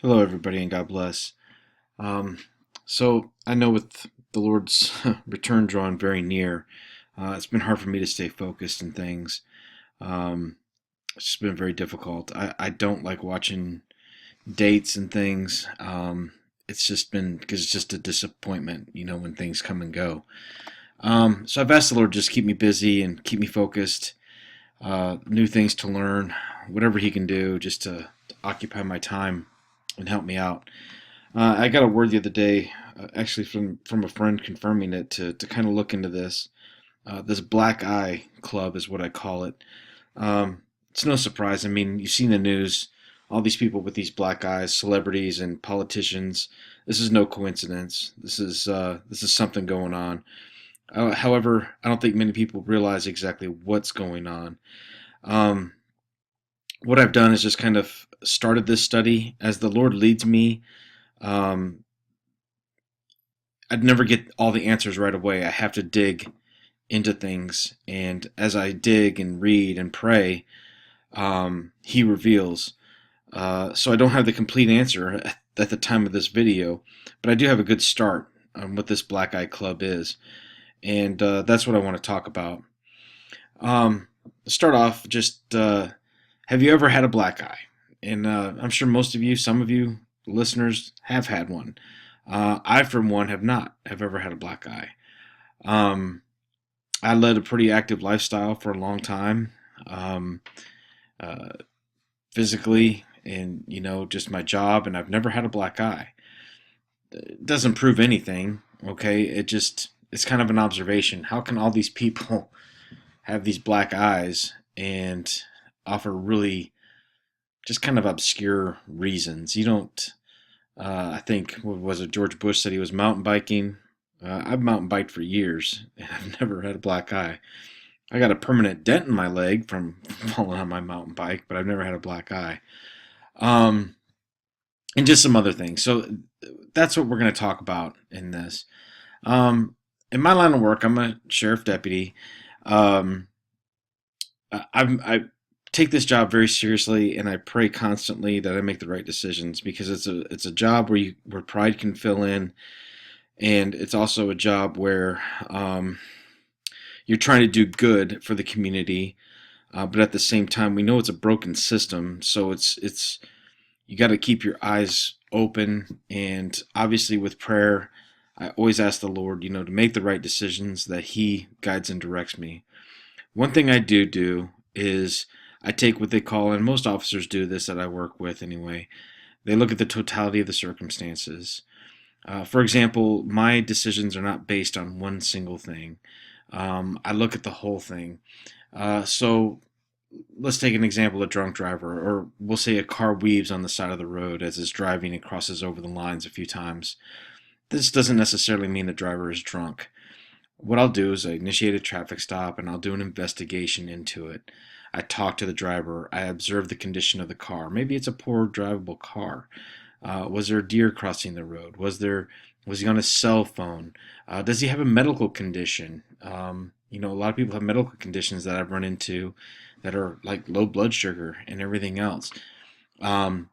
Hello, everybody, and God bless. Um, so I know with the Lord's return drawing very near, it's been hard for me to stay focused in things. Um, it's just been very difficult. I don't like watching dates and things. It's just been because it's just a disappointment, when things come and go. So I've asked the Lord just keep me busy and keep me focused, new things to learn, whatever He can do, just to occupy my time and help me out. I got a word the other day, actually from a friend confirming it to kind of look into this. This black eye club is what I call it. It's no surprise. I mean, you've seen the news, all these people with these black eyes, celebrities and politicians. This is no coincidence. This is something going on. However, I don't think many people realize exactly what's going on. Um, what I've done is just kind of started this study as the Lord leads me. Um, I'd never get all the answers right away. I have to dig into things, and as I dig and read and pray, He reveals. So I don't have the complete answer at the time of this video, but I do have a good start on what this Black Eye Club is, and that's what I want to talk about. Start off, just have you ever had a black eye? And I'm sure most of you, some of you listeners, have had one. I, for one, have ever had a black eye. Um, I led a pretty active lifestyle for a long time, um, uh, physically, and just my job, and I've never had a black eye. It doesn't prove anything, okay? It's kind of an observation. How can all these people have these black eyes and offer really just kind of obscure reasons? You don't. I think what was it? George Bush said he was mountain biking. I've mountain biked for years, and I've never had a black eye. I got a permanent dent in my leg from falling on my mountain bike, but I've never had a black eye. Um, and just some other things. So that's what we're going to talk about in this. Um, in my line of work, I'm a sheriff deputy. Um, I take this job very seriously, and I pray constantly that I make the right decisions because it's a job where pride can fill in, and it's also a job where you're trying to do good for the community, but at the same time, we know it's a broken system, so it's you got to keep your eyes open, and obviously with prayer, I always ask the Lord, to make the right decisions that He guides and directs me. One thing I do is I take what they call, and most officers do this that I work with anyway. They look at the totality of the circumstances. For example, my decisions are not based on one single thing. I look at the whole thing. So let's take an example: a drunk driver, or we'll say a car weaves on the side of the road as it's driving and crosses over the lines a few times. This doesn't necessarily mean the driver is drunk. What I'll do is I initiate a traffic stop and I'll do an investigation into it. I talk to the driver. I observe the condition of the car. Maybe it's a poor drivable car. Was there a deer crossing the road? Was he on his cell phone? Does he have a medical condition? A lot of people have medical conditions that I've run into that are like low blood sugar and everything else. Um,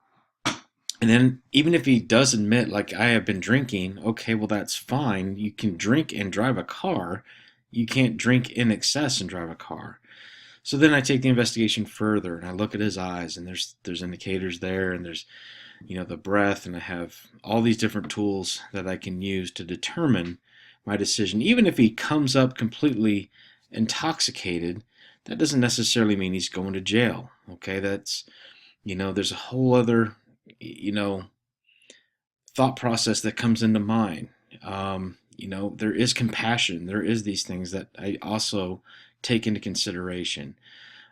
and then even if he does admit, like, I have been drinking, okay, well, that's fine. You can drink and drive a car. You can't drink in excess and drive a car. So then I take the investigation further and I look at his eyes, and there's indicators there, and there's the breath, and I have all these different tools that I can use to determine my decision. Even if he comes up completely intoxicated, that doesn't necessarily mean he's going to jail. Okay, there's a whole other you know thought process that comes into mind. There is compassion. There is these things that I also take into consideration.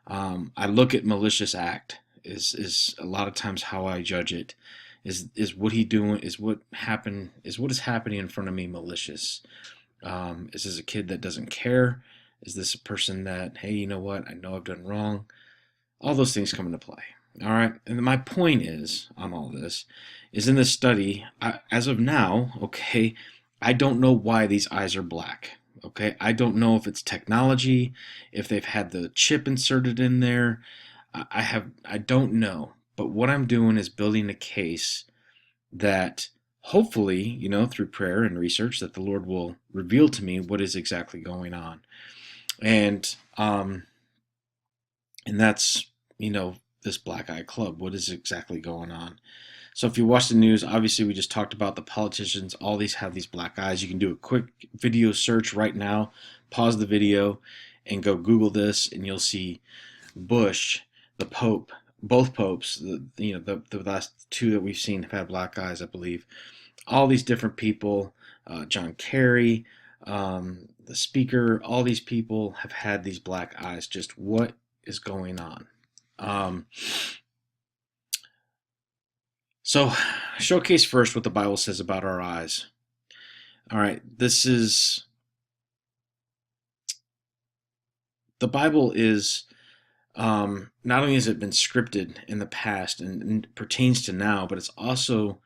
I look at malicious act is a lot of times how I judge it. Is what he doing? Is what happened? Is what is happening in front of me malicious? Is this a kid that doesn't care? Is this a person that, hey, you know what? I know I've done wrong. All those things come into play. All right. And my point is on all this is in this study, as of now, okay, I don't know why these eyes are black. Okay. I don't know if it's technology, if they've had the chip inserted in there. I don't know. But what I'm doing is building a case that hopefully, through prayer and research, that the Lord will reveal to me what is exactly going on. And and that's, this black eye club. What is exactly going on? So if you watch the news, obviously we just talked about the politicians. All these have these black eyes. You can do a quick video search right now. Pause the video and go Google this, and you'll see Bush, the Pope, both popes. The last two that we've seen have had black eyes, I believe. All these different people, John Kerry, the speaker, all these people have had these black eyes. Just what is going on? So, showcase first what the Bible says about our eyes. All right, the Bible is, not only has it been scripted in the past and pertains to now, but it's also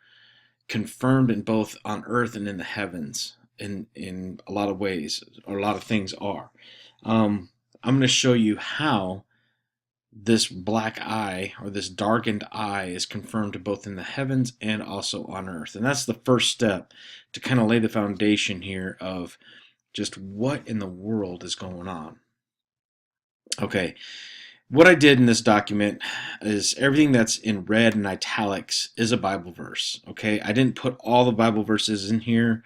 confirmed in both on earth and in the heavens in a lot of ways, or a lot of things are. I'm going to show you how this black eye, or this darkened eye, is confirmed both in the heavens and also on earth. And that's the first step to kind of lay the foundation here of just what in the world is going on. Okay, what I did in this document is everything that's in red and italics is a Bible verse. Okay, I didn't put all the Bible verses in here.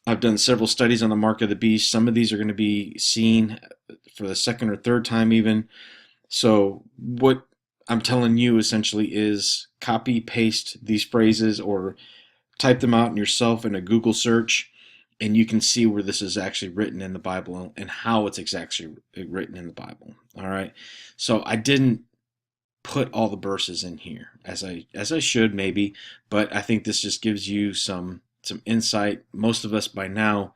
I've done several studies on the mark of the beast. Some of these are going to be seen for the second or third time even. So what I'm telling you essentially is copy, paste these phrases, or type them out in yourself in a Google search, and you can see where this is actually written in the Bible and how it's exactly written in the Bible. All right. So I didn't put all the verses in here as I should maybe, but I think this just gives you some insight. Most of us by now,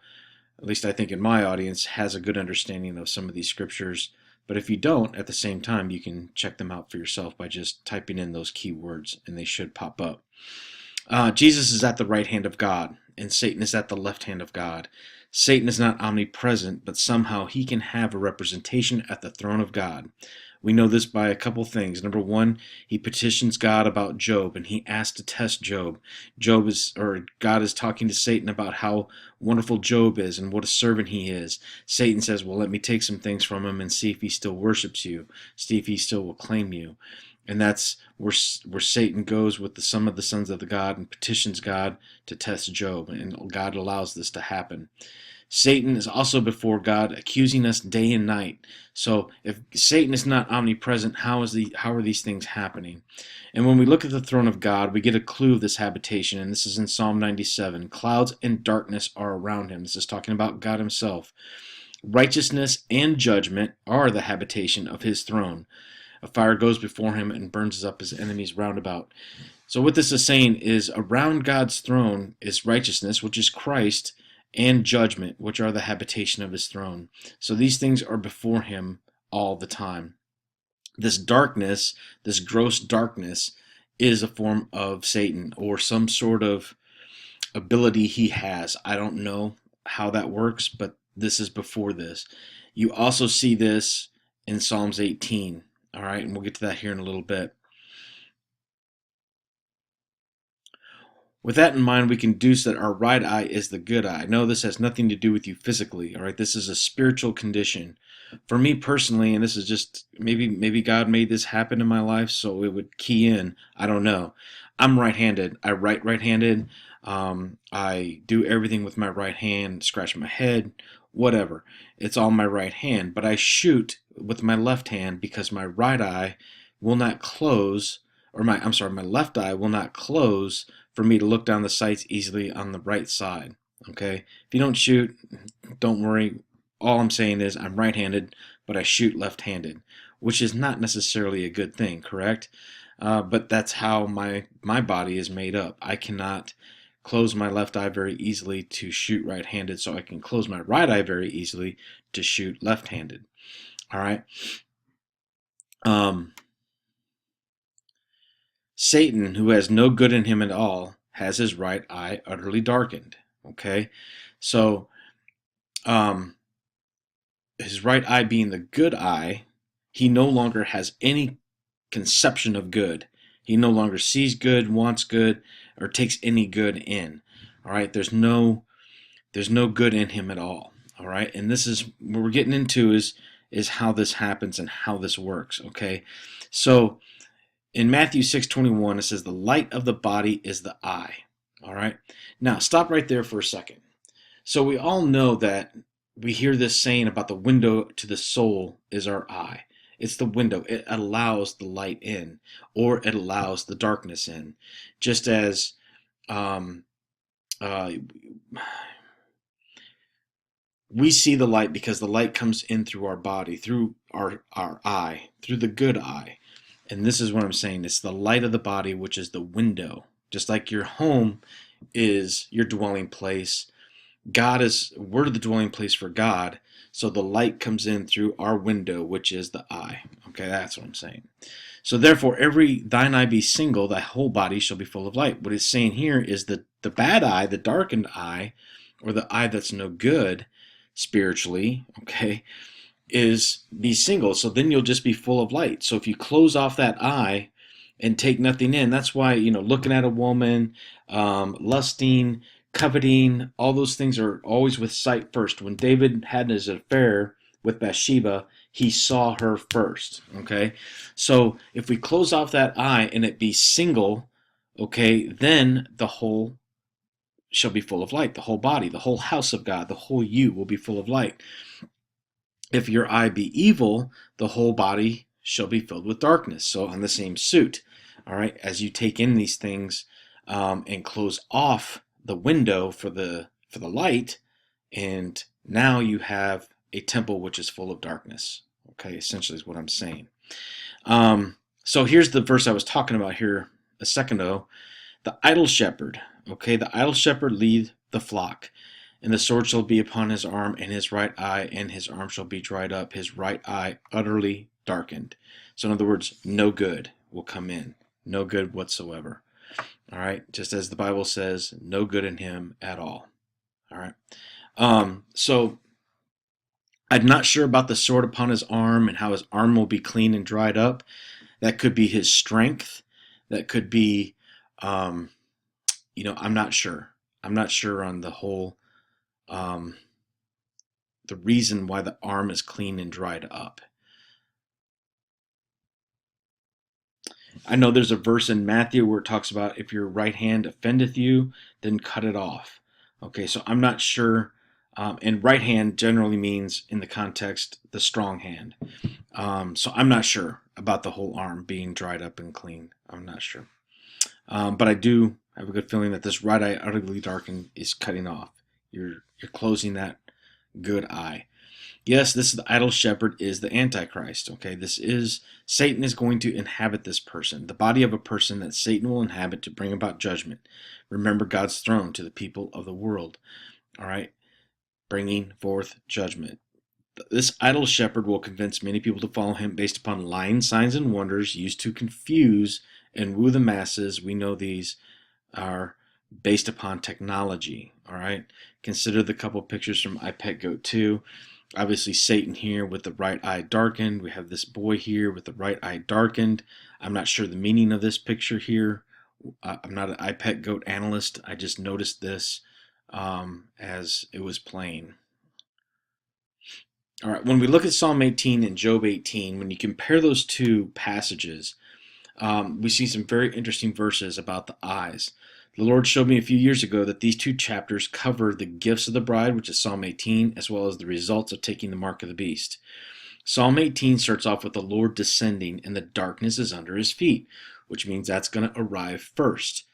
at least I think in my audience, has a good understanding of some of these scriptures. But if you don't, at the same time, you can check them out for yourself by just typing in those keywords, and they should pop up. Jesus is at the right hand of God, and Satan is at the left hand of God. Satan is not omnipresent, but somehow he can have a representation at the throne of God. We know this by a couple things. Number one, he petitions God about Job, and he asks to test Job. God is talking to Satan about how wonderful Job is and what a servant he is. Satan says, well, let me take some things from him and see if he still worships you, see if he still will claim you. And that's where Satan goes with some of the sons of the God and petitions God to test Job, and God allows this to happen. Satan is also before God, accusing us day and night. So if Satan is not omnipresent, how are these things happening? And when we look at the throne of God, we get a clue of this habitation, and this is in Psalm 97. Clouds and darkness are around him. This is talking about God himself. Righteousness and judgment are the habitation of his throne. A fire goes before him and burns up his enemies round about. So what this is saying is, around God's throne is righteousness, which is Christ, and judgment, which are the habitation of his throne. So these things are before him all the time. This darkness, this gross darkness, is a form of Satan, or some sort of ability he has. I don't know how that works, but this is before this. You also see this in Psalms 18. All right, and we'll get to that here in a little bit. With that in mind, we can deduce that our right eye is the good eye. No, this has nothing to do with you physically, all right? This is a spiritual condition. For me personally, and this is just, maybe God made this happen in my life so it would key in. I don't know. I'm right-handed. I write right-handed. I do everything with my right hand, scratch my head, whatever. It's all my right hand. But I shoot with my left hand because my right eye will not close, or my left eye will not close for me to look down the sights easily on the right side. Okay? If you don't shoot, don't worry. All I'm saying is I'm right-handed, but I shoot left-handed, which is not necessarily a good thing, correct? But that's how my body is made up. I cannot close my left eye very easily to shoot right-handed, so I can close my right eye very easily to shoot left-handed. All right? Satan, who has no good in him at all, has his right eye utterly darkened. Okay? So, his right eye being the good eye, he no longer has any conception of good. He no longer sees good, wants good, or takes any good in. All right, there's no good in him at all. All right, and this is what we're getting into is how this happens and how this works. Okay, so in Matthew 6:21 it says the light of the body is the eye. All right, now stop right there for a second. So we all know that we hear this saying about the window to the soul is our eye. It's the window. It allows the light in, or it allows the darkness in. Just as um, uh, we see the light because the light comes in through our body, through our eye, through the good eye. And this is what I'm saying. It's the light of the body, which is the window. Just like your home is your dwelling place, we're the dwelling place for God. So the light comes in through our window, which is the eye. Okay, that's what I'm saying. So therefore, every thine eye be single, thy whole body shall be full of light. What it's saying here is that the bad eye, the darkened eye, or the eye that's no good spiritually, okay, is be single. So then you'll just be full of light. So if you close off that eye and take nothing in, that's why, looking at a woman, lusting, coveting, all those things are always with sight first. When David had his affair with Bathsheba, he saw her first. Okay, so if we close off that eye and it be single, okay, then the whole shall be full of light. The whole body, the whole house of God, the whole you will be full of light. If your eye be evil, the whole body shall be filled with darkness. So on the same suit, all right, as you take in these things and close off the window for the light, and now you have a temple which is full of darkness. Okay, essentially is what I'm saying. So here's the verse I was talking about here a second ago. The idle shepherd. Okay, the idle shepherd lead the flock. And the sword shall be upon his arm, and his right eye, and his arm shall be dried up, his right eye utterly darkened. So in other words, no good will come in. No good whatsoever. All right, just as the Bible says, no good in him at all. All right. So I'm not sure about the sword upon his arm and how his arm will be clean and dried up. That could be his strength. That could be, I'm not sure. I'm not sure on the whole, the reason why the arm is clean and dried up. I know there's a verse in Matthew where it talks about if your right hand offendeth you, then cut it off. Okay, so I'm not sure. And right hand generally means, in the context, the strong hand. So I'm not sure about the whole arm being dried up and clean. I'm not sure. But I do have a good feeling that this right eye utterly darkened is cutting off. You're closing that good eye. Yes, this is the idle shepherd is the Antichrist. Okay, Satan is going to inhabit this person, the body of a person that Satan will inhabit to bring about judgment. Remember God's throne to the people of the world. All right, bringing forth judgment. This idle shepherd will convince many people to follow him based upon lying signs and wonders used to confuse and woo the masses. We know these are based upon technology. All right, consider the couple pictures from iPet 2. Obviously Satan here with the right eye darkened. We have this boy here with the right eye darkened. I'm not sure the meaning of this picture here. I'm not an iPet analyst. I just noticed this as it was playing. All right, when we look at Psalm 18 and Job 18, when you compare those two passages, we see some very interesting verses about the eyes. The Lord showed me a few years ago that these two chapters cover the gifts of the bride, which is Psalm 18, as well as the results of taking the mark of the beast. Psalm 18 starts off with the Lord descending and the darkness is under his feet, which means that's going to arrive first.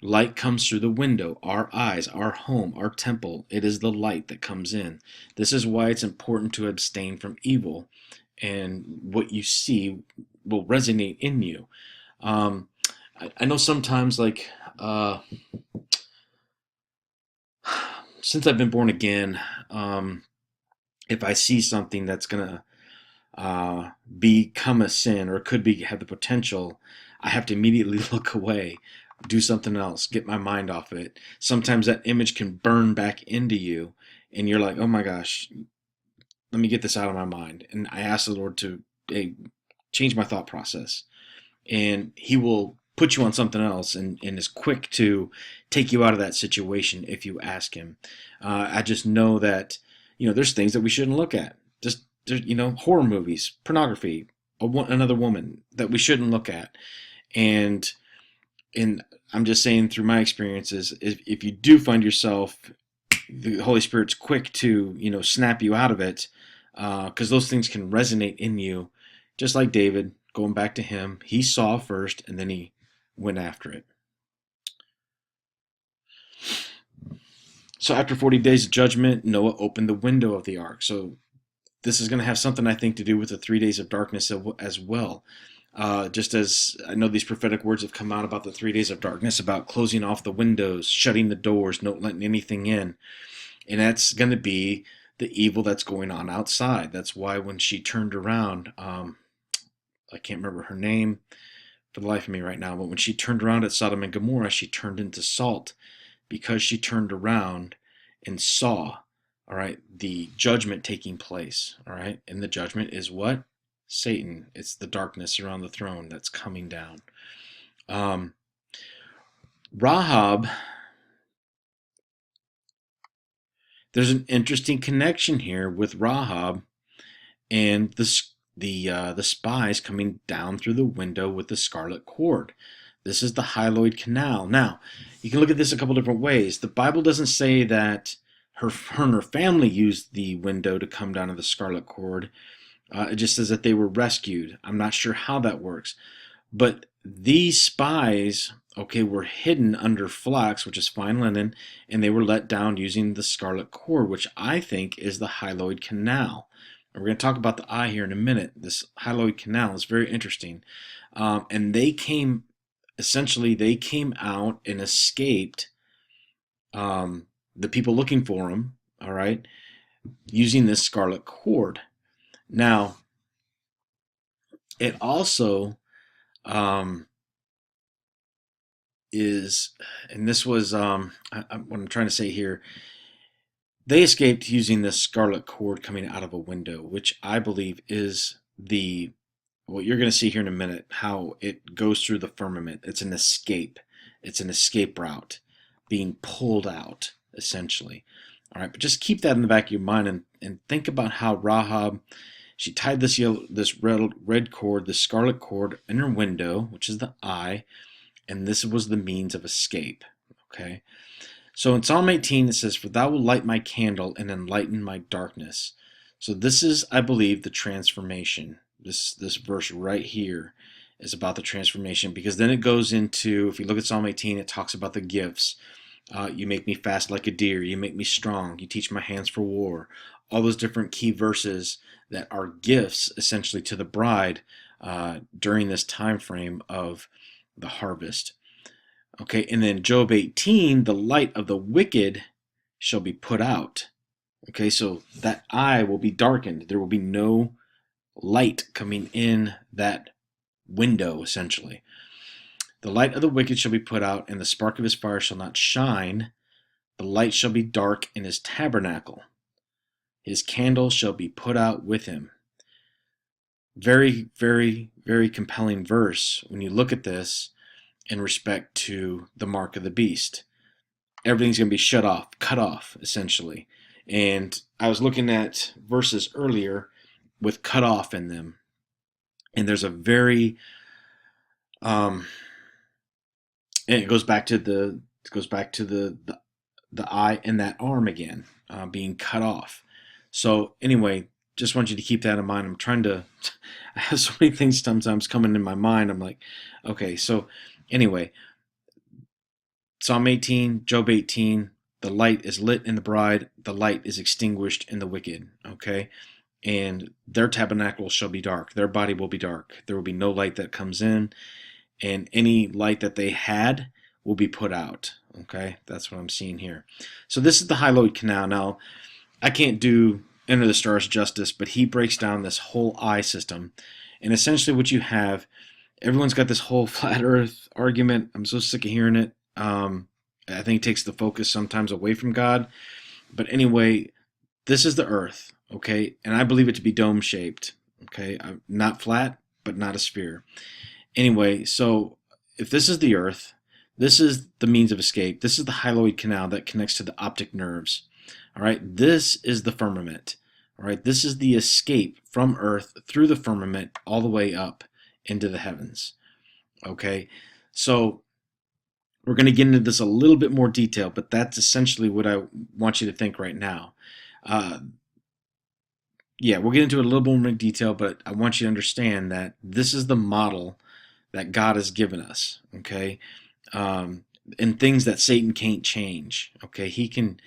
Light comes through the window, our eyes, our home, our temple. It is the light that comes in. This is why it's important to abstain from evil, and what you see will resonate in you. I know sometimes, like, since I've been born again, if I see something that's gonna become a sin or could have the potential, I have to immediately look away, do something else, get my mind off it. Sometimes that image can burn back into you, and you're like, "Oh my gosh, let me get this out of my mind." And I ask the Lord to change my thought process, and He will put you on something else and is quick to take you out of that situation if you ask him. I just know that, there's things that we shouldn't look at. Just, horror movies, pornography, another woman that we shouldn't look at. And and I'm just saying through my experiences, if you do find yourself, the Holy Spirit's quick to, snap you out of it, because those things can resonate in you, just like David. Going back to him, he saw first, and then he went after it. So after 40 days of judgment, Noah opened the window of the ark. So this is going to have something, I think, to do with the 3 days of darkness as well. Just as I know these prophetic words have come out about the 3 days of darkness, about closing off the windows, shutting the doors, not letting anything in. And that's going to be the evil that's going on outside. That's why when she turned around, I can't remember her name for the life of me right now, but when she turned around at Sodom and Gomorrah, she turned into salt because she turned around and saw, all right, the judgment taking place, all right? And the judgment is what? Satan. It's the darkness around the throne that's coming down. Rahab, there's an interesting connection here with Rahab and the spies coming down through the window with the scarlet cord. This is the hyaloid canal. Now, you can look at this a couple different ways. The Bible doesn't say that her and her family used the window to come down to the scarlet cord. It just says that they were rescued. I'm not sure how that works. But these spies, okay, were hidden under flax, which is fine linen, and they were let down using the scarlet cord, which I think is the hyaloid canal. And we're going to talk about the eye here in a minute. This hyaloid canal is very interesting. And they came out and escaped the people looking for them, all right, using this scarlet cord. Now, it also is, and this was what I'm trying to say here, they escaped using this scarlet cord coming out of a window, which I believe is what you're going to see here in a minute, how it goes through the firmament. It's an escape. It's an escape route being pulled out, essentially. All right, but just keep that in the back of your mind and think about how Rahab, she tied this red cord, this scarlet cord, in her window, which is the eye, and this was the means of escape. Okay, so in Psalm 18 it says, "For thou wilt light my candle and enlighten my darkness." So this is, I believe, the transformation. This verse right here is about the transformation, because then it goes into, if you look at Psalm 18, it talks about the gifts. You make me fast like a deer. You make me strong. You teach my hands for war. All those different key verses that are gifts, essentially, to the bride during this time frame of the harvest. Okay, and then Job 18, the light of the wicked shall be put out. Okay, so that eye will be darkened. There will be no light coming in that window, essentially. The light of the wicked shall be put out, and the spark of his fire shall not shine. The light shall be dark in his tabernacle. His candle shall be put out with him. Very, very, very compelling verse when you look at this in respect to the mark of the beast. Everything's going to be shut off, cut off, essentially. And I was looking at verses earlier with cut off in them. And there's a very, and it goes back to the eye and that arm again, being cut off. So anyway, just want you to keep that in mind. I'm trying to, I have so many things sometimes coming in my mind. I'm like, okay, so anyway, Psalm 18, Job 18, the light is lit in the bride, the light is extinguished in the wicked, okay? And their tabernacle shall be dark, their body will be dark. There will be no light that comes in, and any light that they had will be put out, okay? That's what I'm seeing here. So this is the hyaloid canal. Now, I can't do Enter the Stars justice, but he breaks down this whole eye system. And essentially what you have, everyone's got this whole flat earth argument. I'm so sick of hearing it. I think it takes the focus sometimes away from God. But anyway, this is the earth, okay? And I believe it to be dome-shaped, okay? Not flat, but not a sphere. Anyway, so if this is the earth, this is the means of escape. This is the hyaloid canal that connects to the optic nerves. All right, this is the firmament. All right, this is the escape from earth through the firmament all the way up into the heavens. Okay, so we're going to get into this a little bit more detail, but that's essentially what I want you to think right now. Uh, yeah, we'll get into it a little bit more detail, but I want you to understand that this is the model that God has given us. Okay, um, and things that Satan can't change. Okay, he can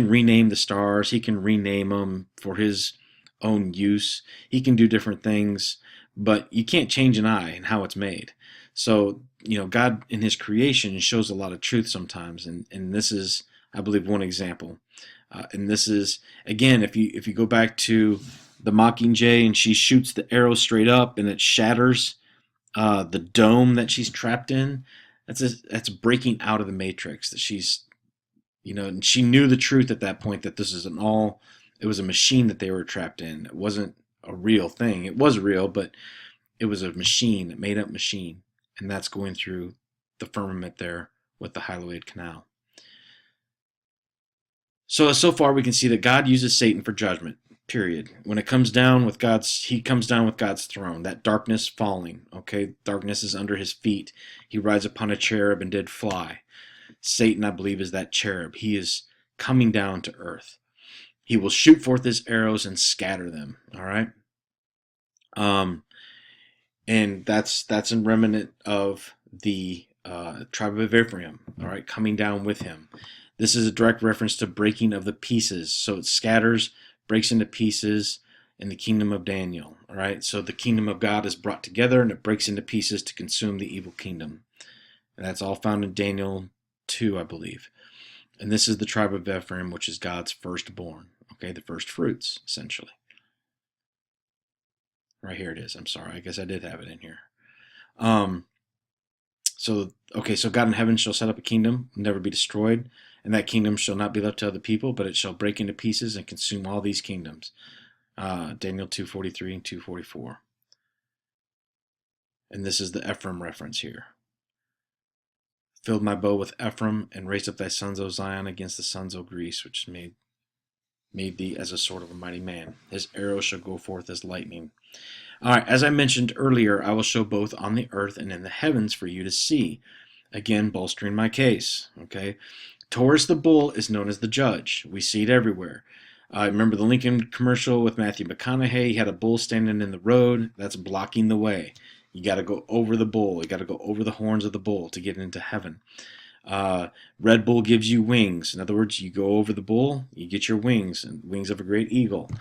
rename the stars. He can rename them for his own use. He can do different things, but you can't change an eye and how it's made. So God in His creation shows a lot of truth sometimes, and this is, I believe, one example. And this is, again, if you go back to the Mockingjay and she shoots the arrow straight up and it shatters the dome that she's trapped in. That's breaking out of the matrix. That she's, and she knew the truth at that point, that this is it was a machine that they were trapped in. It wasn't a real thing. It was real, but it was a machine, a made up machine, and that's going through the firmament there with the hyaloid canal. So far we can see that God uses Satan for judgment. Period. When it comes down with he comes down with God's throne. That darkness falling. Okay, darkness is under his feet. He rides upon a cherub and did fly. Satan, I believe, is that cherub. He is coming down to earth. He will shoot forth his arrows and scatter them. All right. And that's a remnant of the tribe of Ephraim. All right, coming down with him. This is a direct reference to breaking of the pieces. So it scatters, breaks into pieces in the kingdom of Daniel. All right, so the kingdom of God is brought together and it breaks into pieces to consume the evil kingdom. And that's all found in Daniel 2, I believe. And this is the tribe of Ephraim, which is God's firstborn. Okay, the first fruits, essentially. Right here it is. I'm sorry. I guess I did have it in here. So God in heaven shall set up a kingdom, never be destroyed, and that kingdom shall not be left to other people, but it shall break into pieces and consume all these kingdoms. Daniel 2:43 and 2:44. And this is the Ephraim reference here. Filled my bow with Ephraim, and raised up thy sons, O Zion, against the sons, O Greece, which made thee as a sword of a mighty man. His arrow shall go forth as lightning. All right, as I mentioned earlier, I will show both on the earth and in the heavens for you to see. Again, bolstering my case. Okay, Taurus the bull is known as the judge. We see it everywhere. Remember the Lincoln commercial with Matthew McConaughey? He had a bull standing in the road. That's blocking the way. You got to go over the bull. You got to go over the horns of the bull to get into heaven. Red Bull gives you wings. In other words, you go over the bull, you get your wings, and wings of a great eagle.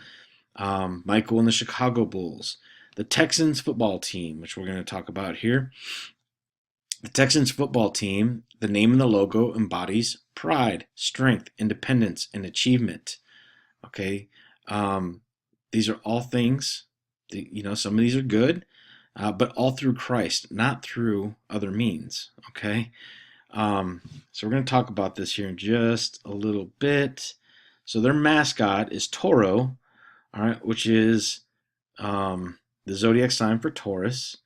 Michael and the Chicago Bulls. The Texans football team, which we're going to talk about here. The Texans football team, the name and the logo embodies pride, strength, independence, and achievement. Okay, these are all things. Some of these are good, but all through Christ, not through other means. Okay, so we're going to talk about this here in just a little bit. So their mascot is Toro, all right, which is the zodiac sign for Taurus.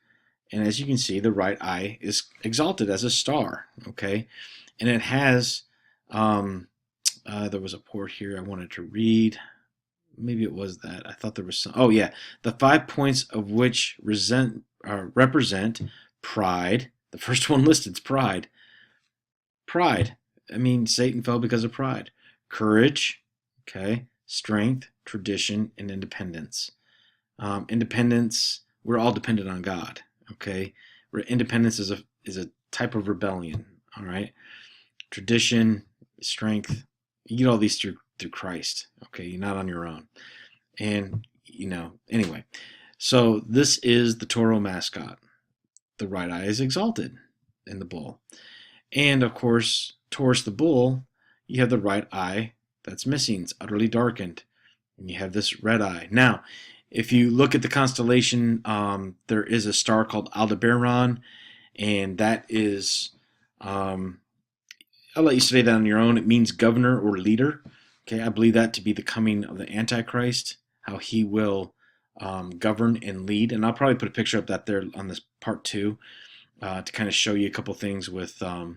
And as you can see, the right eye is exalted as a star, okay? And it has, there was a port here I wanted to read. Maybe it was that. I thought there was some. Oh, yeah. The 5 points of which represent pride. The first one listed is pride. Pride. I mean, Satan fell because of pride. Courage, okay? Strength, tradition, and independence. Independence, we're all dependent on God. Okay, independence is a type of rebellion. All right, tradition, strength, you get all these through Christ. Okay, you're not on your own. And anyway, so this is the Toro mascot. The right eye is exalted in the bull, and of course, Taurus the bull, you have the right eye that's missing. It's utterly darkened, and you have this red eye. Now, if you look at the constellation, there is a star called Aldebaran, and that is, I'll let you study that on your own. It means governor or leader. Okay, I believe that to be the coming of the Antichrist, how he will govern and lead. And I'll probably put a picture of that there on this part 2. to kind of show you a couple things with, believe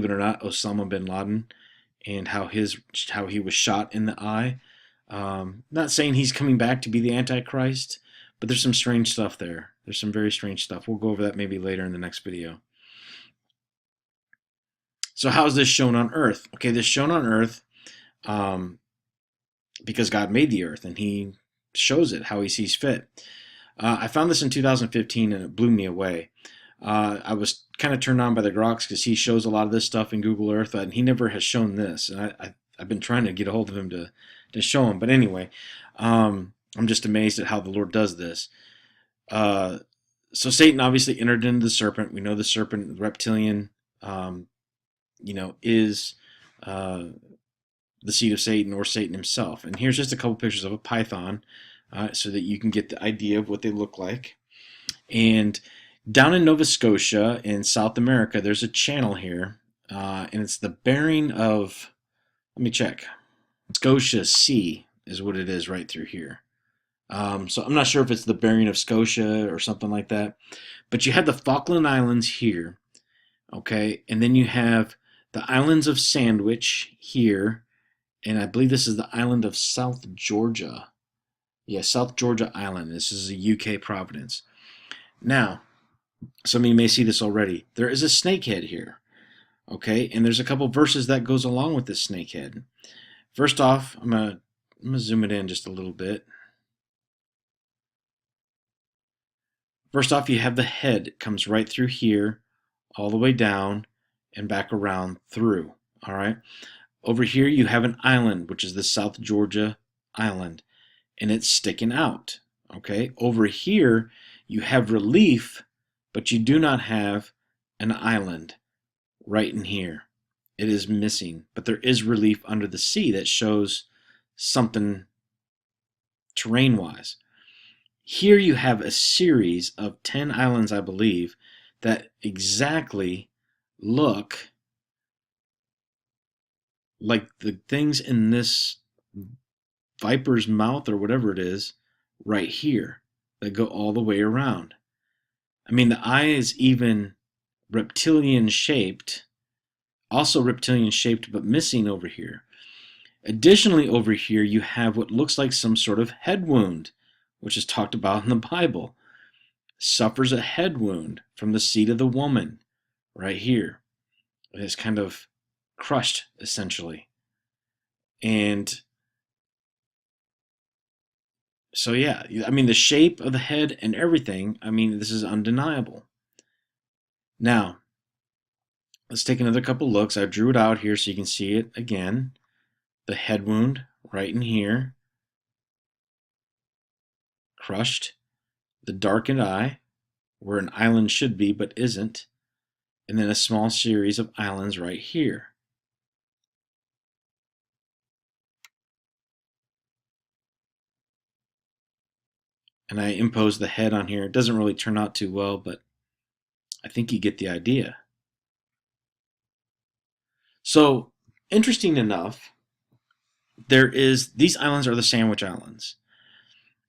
it or not, Osama bin Laden and how he was shot in the eye. Not saying he's coming back to be the Antichrist, but there's some strange stuff there. There's some very strange stuff. We'll go over that maybe later in the next video. So how is this shown on Earth? Okay, this shown on Earth um, because God made the Earth and He shows it how He sees fit. I found this in 2015 and it blew me away. I was kind of turned on by the Groks because he shows a lot of this stuff in Google Earth, and he never has shown this. And I've been trying to get a hold of him to show him. But anyway, I'm just amazed at how the Lord does this. So Satan obviously entered into the serpent. We know the serpent, the reptilian, is the seed of Satan or Satan himself. And here's just a couple pictures of a python so that you can get the idea of what they look like. And down in Nova Scotia in South America, there's a channel here, and it's the bearing of, let me check, Scotia Sea is what it is right through here. So I'm not sure if it's the bearing of Scotia or something like that, but you have the Falkland Islands here, okay, and then you have the islands of Sandwich here, and I believe this is the island of South Georgia. Yeah, South Georgia Island. This is a UK province. Now, some of you may see this already. There is a snakehead here, okay, and there's a couple verses that goes along with this snakehead. First off, I'm gonna zoom it in just a little bit. First off, you have the head. It comes right through here, all the way down, and back around through. All right. Over here, you have an island, which is the South Georgia Island, and it's sticking out. Okay. Over here, you have relief, but you do not have an island right in here. It is missing, but there is relief under the sea that shows something terrain-wise. Here you have a series of 10 islands, I believe, that exactly look like the things in this viper's mouth or whatever it is right here that go all the way around. I mean, the eye is even reptilian shaped, also reptilian shaped, but missing over here. Additionally, over here, you have what looks like some sort of head wound, which is talked about in the Bible. Suffers a head wound from the seed of the woman right here. It is kind of crushed, essentially. And so, yeah, I mean, the shape of the head and everything, I mean, this is undeniable. Now, let's take another couple looks. I drew it out here so you can see it again. The head wound right in here. Crushed. The darkened eye, where an island should be but isn't. And then a small series of islands right here. And I impose the head on here. It doesn't really turn out too well, but I think you get the idea. So, interesting enough, these islands are the Sandwich Islands.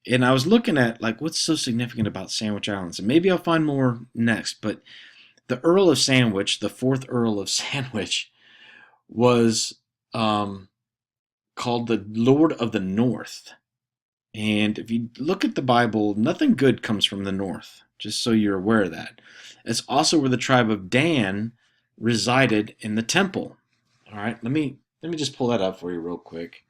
And I was looking at, like, what's so significant about Sandwich Islands? And maybe I'll find more next, but the Earl of Sandwich, the fourth Earl of Sandwich, was called the Lord of the North. And if you look at the Bible, nothing good comes from the north, just so you're aware of that. It's also where the tribe of Dan resided in the temple. All right, let me just pull that up for you real quick.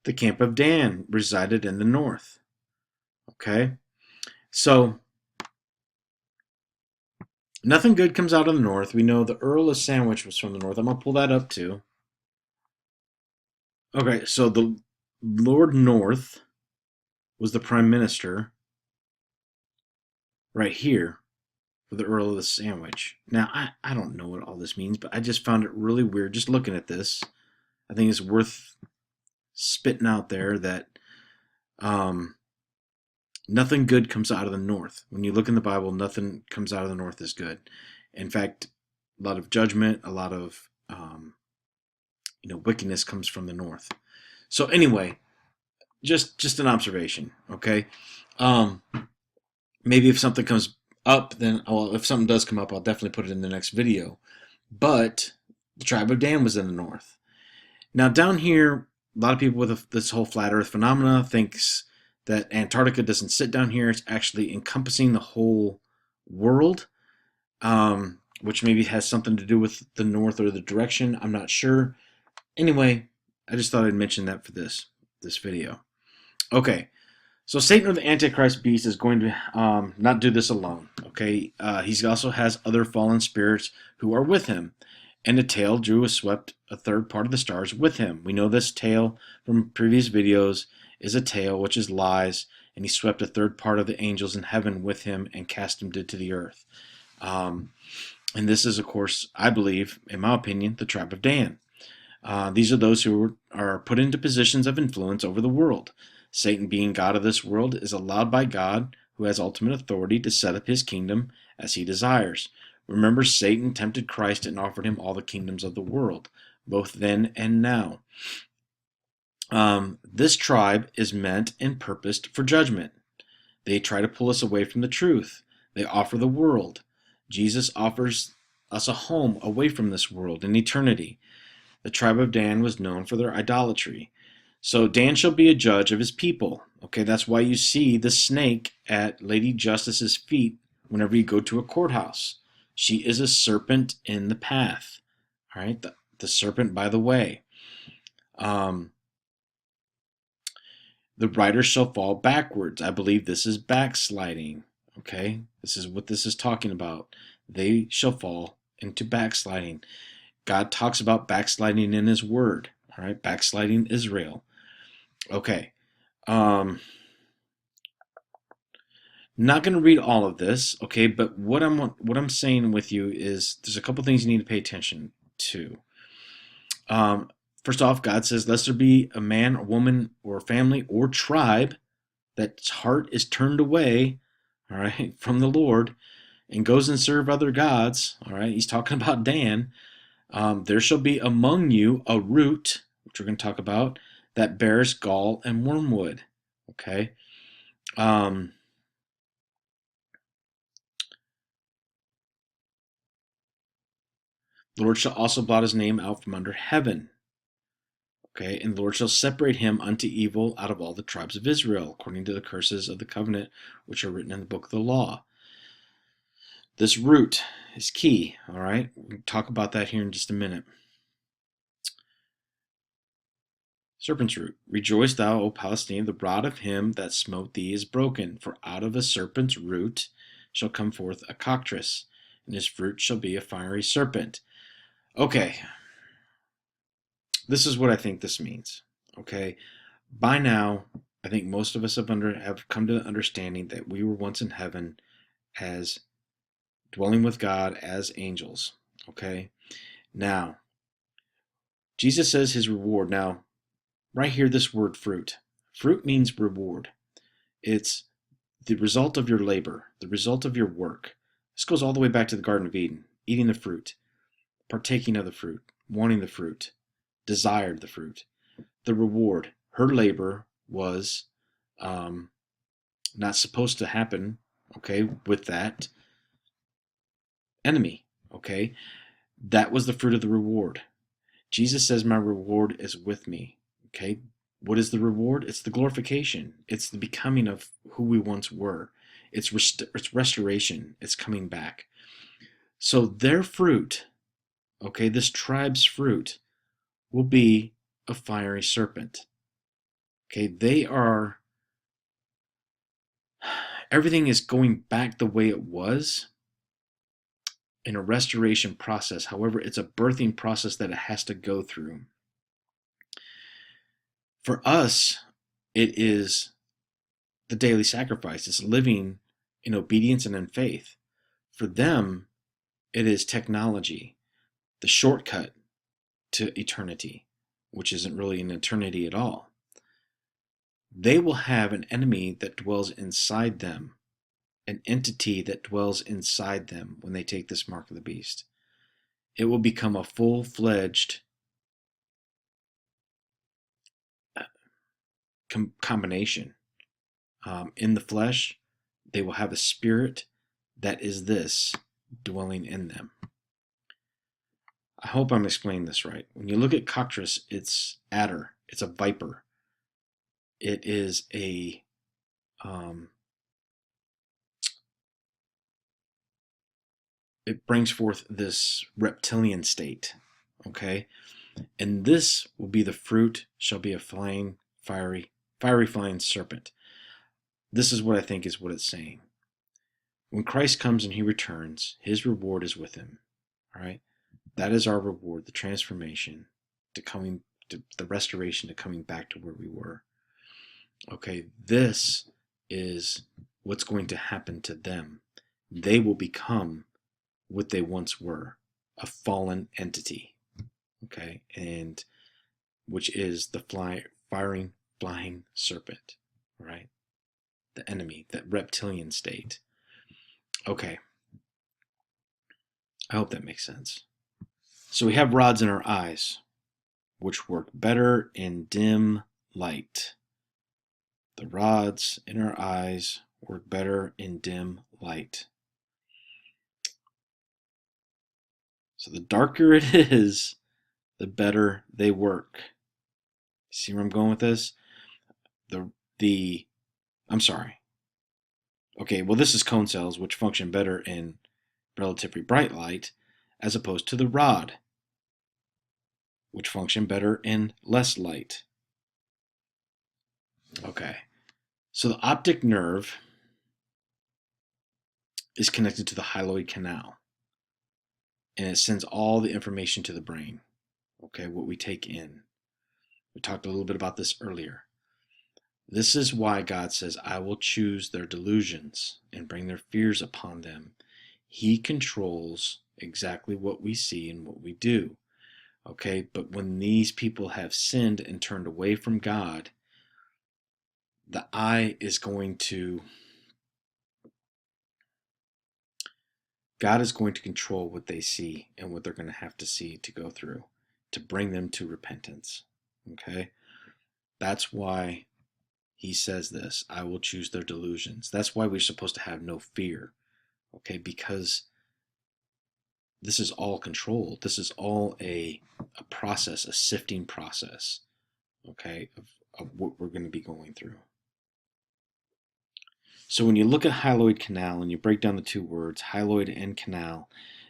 The camp of Dan resided in the north. Okay, so nothing good comes out of the north. We know the Earl of Sandwich was from the north. I'm going to pull that up too. Okay, so the Lord North was the prime minister right here for the Earl of the Sandwich. Now, I don't know what all this means, but I just found it really weird just looking at this. I think it's worth spitting out there that um, nothing good comes out of the north. When you look in the Bible, nothing comes out of the north is good. In fact, a lot of judgment, a lot of wickedness comes from the north. So anyway, just an observation, okay? Um, Maybe if something comes up, then if something does come up, I'll definitely put it in the next video. But the tribe of Dan was in the north. Now down here, a lot of people with this whole flat Earth phenomena thinks that Antarctica doesn't sit down here. It's actually encompassing the whole world, which maybe has something to do with the north or the direction. I'm not sure. Anyway, I just thought I'd mention that for this video. Okay, so Satan or the Antichrist beast is going to not do this alone. Okay, he also has other fallen spirits who are with him. And the tail drew swept a third part of the stars with him. We know this tail from previous videos is a tail, which is lies, and he swept a third part of the angels in heaven with him and cast them to the earth. And this is, of course, I believe, in my opinion, the tribe of Dan. These are those who are put into positions of influence over the world. Satan, being God of this world, is allowed by God, who has ultimate authority, to set up his kingdom as he desires. Remember, Satan tempted Christ and offered him all the kingdoms of the world, both then and now. This tribe is meant and purposed for judgment. They try to pull us away from the truth. They offer the world. Jesus offers us a home away from this world in eternity. The tribe of Dan was known for their idolatry. So Dan shall be a judge of his people. Okay, that's why you see the snake at Lady Justice's feet whenever you go to a courthouse. She is a serpent in the path. All right, the serpent by the way. The rider shall fall backwards. I believe this is backsliding. Okay, this is what this is talking about. They shall fall into backsliding. God talks about backsliding in his word. All right, backsliding Israel. Okay. Not going to read all of this, okay, but what I'm saying with you is there's a couple things you need to pay attention to. First off, God says, lest there be a man or woman or family or tribe that's heart is turned away, all right, from the Lord and goes and serve other gods, all right. He's talking about Dan. There shall be among you a root, which we're going to talk about, that bears gall and wormwood, okay. The Lord shall also blot his name out from under heaven. Okay, and the Lord shall separate him unto evil out of all the tribes of Israel, according to the curses of the covenant which are written in the book of the law. This root is key, all right? We'll talk about that here in just a minute. Serpent's root. Rejoice thou, O Palestine, the rod of him that smote thee is broken, for out of a serpent's root shall come forth a cockatrice, and his fruit shall be a fiery serpent. Okay, this is what I think this means. Okay, by now, I think most of us have come to the understanding that we were once in heaven as dwelling with God as angels. Okay, now Jesus says his reward. Now, right here, this word fruit. Fruit means reward. It's the result of your labor, the result of your work. This goes all the way back to the Garden of Eden, eating the fruit, partaking of the fruit, wanting the fruit, desired the fruit. The reward, her labor was not supposed to happen, okay, with that enemy, okay? That was the fruit of the reward. Jesus says, my reward is with me, okay? What is the reward? It's the glorification. It's the becoming of who we once were. It's restoration. It's coming back. So their fruit, okay, this tribe's fruit will be a fiery serpent. Okay, everything is going back the way it was in a restoration process. However, it's a birthing process that it has to go through. For us, it is the daily sacrifice. It's living in obedience and in faith. For them, it is technology, the shortcut to eternity, which isn't really an eternity at all. They will have an enemy that dwells inside them, an entity that dwells inside them when they take this mark of the beast. It will become a full-fledged combination. In the flesh, they will have a spirit that is this dwelling in them. I hope I'm explaining this right. When you look at cockatrice, it's adder, it's a viper. It is it brings forth this reptilian state, okay? And this will be the fruit, shall be a fiery flying serpent. This is what I think is what it's saying. When Christ comes and he returns, his reward is with him. All right? That is our reward, the transformation, to the restoration, to coming back to where we were. Okay, this is what's going to happen to them. They will become what they once were, a fallen entity. Okay, and which is the flying serpent, right? The enemy, that reptilian state. Okay, I hope that makes sense. So we have rods in our eyes, which work better in dim light. The rods in our eyes work better in dim light. So the darker it is, the better they work. See where I'm going with this? I'm sorry. Okay, well, this is cone cells, which function better in relatively bright light, as opposed to the rod, which function better in less light. Okay, so the optic nerve is connected to the hyaloid canal, and it sends all the information to the brain, okay, what we take in. We talked a little bit about this earlier. This is why God says, I will choose their delusions and bring their fears upon them. He controls exactly what we see and what we do. Okay, but when these people have sinned and turned away from God, the eye is going to, God is going to control what they see and what they're going to have to see to go through to bring them to repentance. Okay, that's why he says this, I will choose their delusions. That's why we're supposed to have no fear. Okay, because this is all controlled. This is all a process, a sifting process, okay, of what we're going to be going through. So when you look at hyaloid canal and you break down the two words, hyaloid and canal,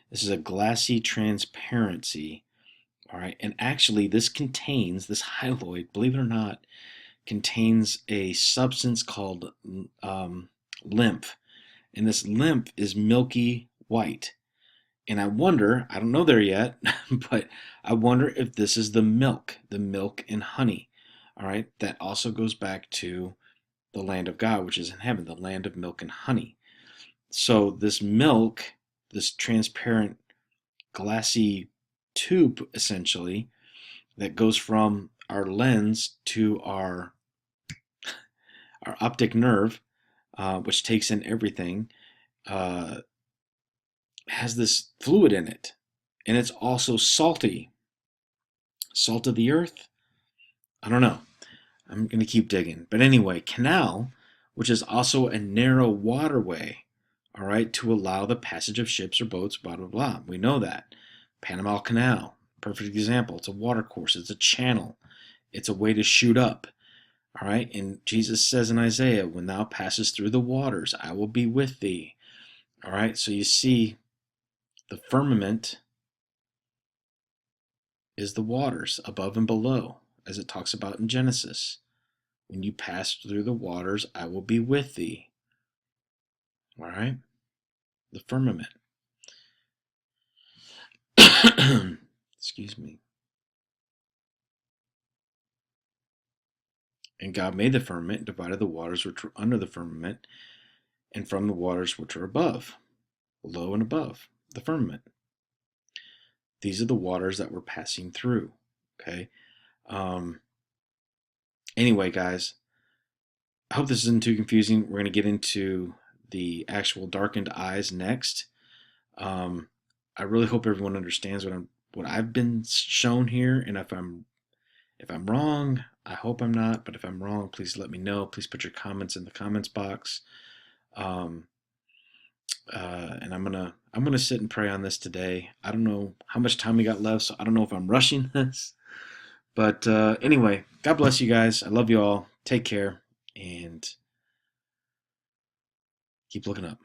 this is a glassy transparency, all right? And actually this hyaloid, believe it or not, contains a substance called lymph. And this lymph is milky white. And I wonder, I don't know there yet, but I wonder if this is the milk and honey. All right, that also goes back to the land of God, which is in heaven, the land of milk and honey. So this milk, this transparent, glassy tube, essentially, that goes from our lens to our optic nerve, which takes in everything, has this fluid in it. And it's also salty. Salt of the earth? I don't know. I'm going to keep digging. But anyway, canal, which is also a narrow waterway, all right, to allow the passage of ships or boats, blah, blah, blah. We know that. Panama Canal, perfect example. It's a water course. It's a channel. It's a way to shoot up. All right. And Jesus says in Isaiah, when thou passest through the waters, I will be with thee. All right. So you see the firmament is the waters above and below, as it talks about in Genesis. When you pass through the waters, I will be with thee. All right? The firmament. Excuse me. And God made the firmament and divided the waters which were under the firmament and from the waters which are above, below and above the firmament. These are the waters that we're passing through. Okay? Anyway, guys, I hope this isn't too confusing. We're going to get into the actual darkened eyes next. Um, I really hope everyone understands what I've been shown here, and if I'm wrong, I hope I'm not. But if I'm wrong, please let me know. Please put your comments in the comments box. Um, and I'm gonna sit and pray on this today. I don't know how much time we got left, so I don't know if I'm rushing this. But anyway, God bless you guys. I love you all. Take care and keep looking up.